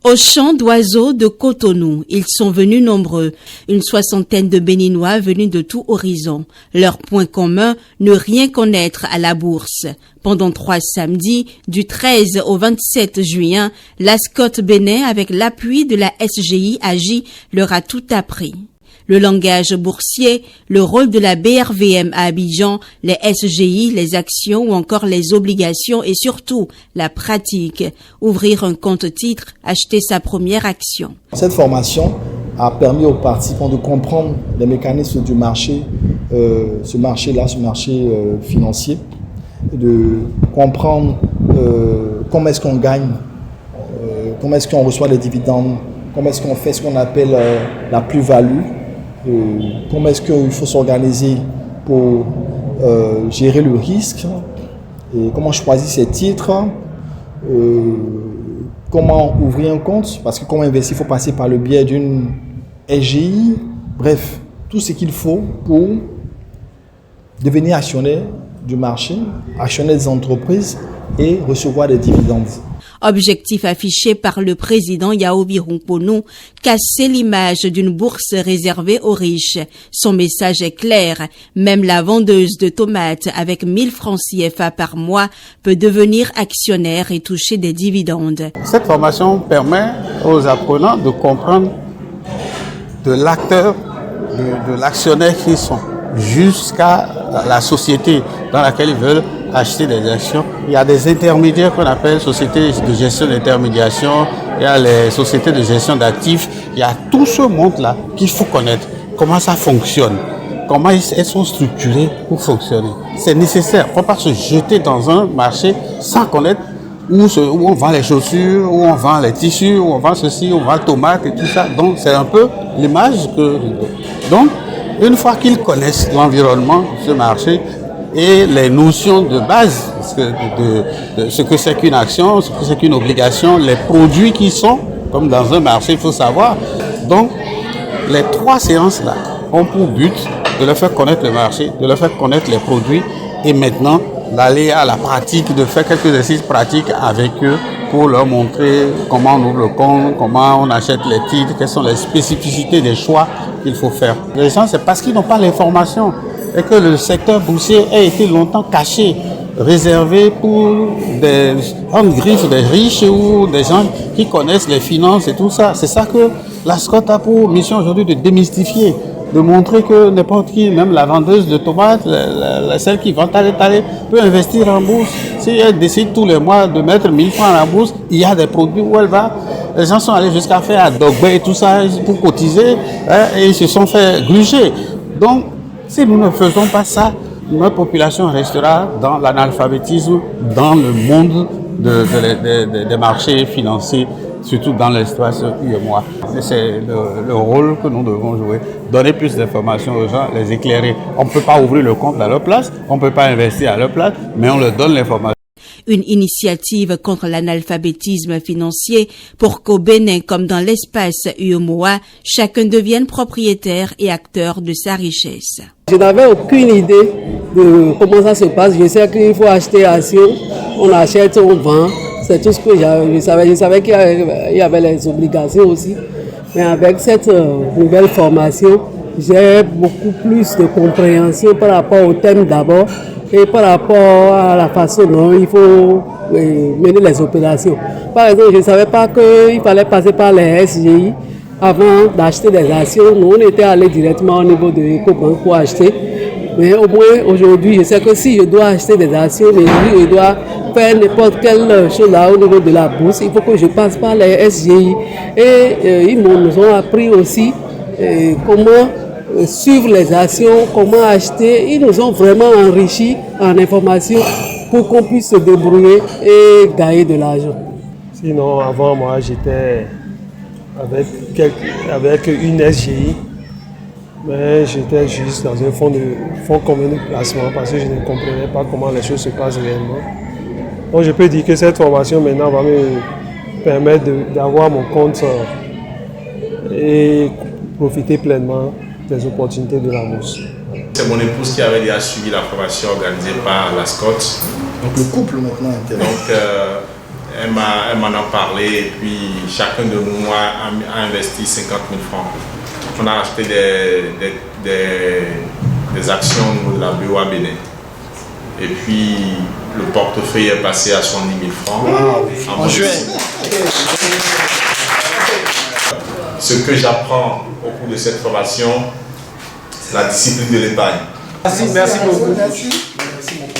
Au chant d'oiseaux de Cotonou, ils sont venus nombreux, une soixantaine de Béninois venus de tout horizon. Leur point commun, ne rien connaître à la bourse. Pendant 3 samedis, du 13 au 27 juin, l'ASCOT Bénin, avec l'appui de la SGI AGI, leur a tout appris. Le langage boursier, le rôle de la BRVM à Abidjan, les SGI, les actions ou encore les obligations et surtout la pratique. Ouvrir un compte-titre, acheter sa première action. Cette formation a permis aux participants de comprendre les mécanismes du marché, ce marché financier, de comprendre comment est-ce qu'on gagne, comment est-ce qu'on reçoit les dividendes, comment est-ce qu'on fait ce qu'on appelle la plus-value. Comment est-ce qu'il faut s'organiser pour gérer le risque, et comment choisir ses titres, comment ouvrir un compte, parce que comment investir, il faut passer par le biais d'une SGI, bref, tout ce qu'il faut pour devenir actionnaire du marché, actionnaire des entreprises et recevoir des dividendes. Objectif affiché par le président Yao Birumponou, casser l'image d'une bourse réservée aux riches. Son message est clair, même la vendeuse de tomates avec 1000 francs CFA par mois peut devenir actionnaire et toucher des dividendes. Cette formation permet aux apprenants de comprendre de l'acteur, de l'actionnaire qu'ils sont, jusqu'à la société dans laquelle ils veulent acheter des actions. Il y a des intermédiaires qu'on appelle sociétés de gestion d'intermédiation, il y a les sociétés de gestion d'actifs, il y a tout ce monde-là qu'il faut connaître. Comment ça fonctionne, comment elles sont structurées pour fonctionner. C'est nécessaire. Il ne faut pas se jeter dans un marché sans connaître où on vend les chaussures, où on vend les tissus, où on vend ceci, où on vend les tomates et tout ça. Donc c'est un peu l'image que... Donc, une fois qu'ils connaissent l'environnement de ce marché, et les notions de base de ce que c'est qu'une action, ce que c'est qu'une obligation, les produits qui sont, comme dans un marché, il faut savoir. Donc, les 3 séances-là ont pour but de leur faire connaître le marché, de leur faire connaître les produits et maintenant d'aller à la pratique, de faire quelques exercices pratiques avec eux pour leur montrer comment on ouvre le compte, comment on achète les titres, quelles sont les spécificités des choix qu'il faut faire. Les gens, c'est parce qu'ils n'ont pas l'information et que le secteur boursier a été longtemps caché, réservé pour en griffe des riches ou des gens qui connaissent les finances et tout ça. C'est ça que l'ASCOT a pour mission aujourd'hui de démystifier, de montrer que n'importe qui, même la vendeuse de tomates, celle qui vend talé, peut investir en bourse. Si elle décide tous les mois de mettre 1000 francs à la bourse, il y a des produits où elle va. Les gens sont allés jusqu'à faire à Dogbe et tout ça pour cotiser, et ils se sont fait gruger. Donc, si nous ne faisons pas ça, notre population restera dans l'analphabétisme, dans le monde des marchés financiers, surtout dans l'espace UEMOA. C'est le rôle que nous devons jouer, donner plus d'informations aux gens, les éclairer. On ne peut pas ouvrir le compte à leur place, on ne peut pas investir à leur place, mais on leur donne l'information. Une initiative contre l'analphabétisme financier pour qu'au Bénin, comme dans l'espace UEMOA, chacun devienne propriétaire et acteur de sa richesse. Je n'avais aucune idée de comment ça se passe. Je sais qu'il faut acheter action, on achète, on vend. C'est tout ce que je savais. Je savais qu'il y avait les obligations aussi. Mais avec cette nouvelle formation, j'ai beaucoup plus de compréhension par rapport au thème d'abord et par rapport à la façon dont il faut mener les opérations. Par exemple, je ne savais pas qu'il fallait passer par les SGI avant d'acheter des actions. Nous, on était allé directement au niveau de EcoBank pour acheter. Mais au moins, aujourd'hui, je sais que si je dois acheter des actions, je dois faire n'importe quelle chose là au niveau de la bourse, il faut que je passe par les SGI. Et ils nous ont appris aussi comment suivre les actions, comment acheter. Ils nous ont vraiment enrichi en information pour qu'on puisse se débrouiller et gagner de l'argent. Sinon, avant moi, j'étais avec une SGI, mais j'étais juste dans un fonds commun de placement parce que je ne comprenais pas comment les choses se passent réellement. Donc je peux dire que cette formation maintenant va me permettre d'avoir mon compte et profiter pleinement des opportunités de la bourse. C'est mon épouse qui avait déjà suivi la formation organisée par l'ASCOT. Donc le couple maintenant. Donc elle m'en a parlé et puis chacun de nous a investi 50 000 francs. On a acheté des actions au niveau de la BOA Bénin. Et puis le portefeuille est passé à 70 000 francs. En juin. Ce que j'apprends au cours de cette formation, c'est la discipline de l'épargne. Merci beaucoup. Merci beaucoup.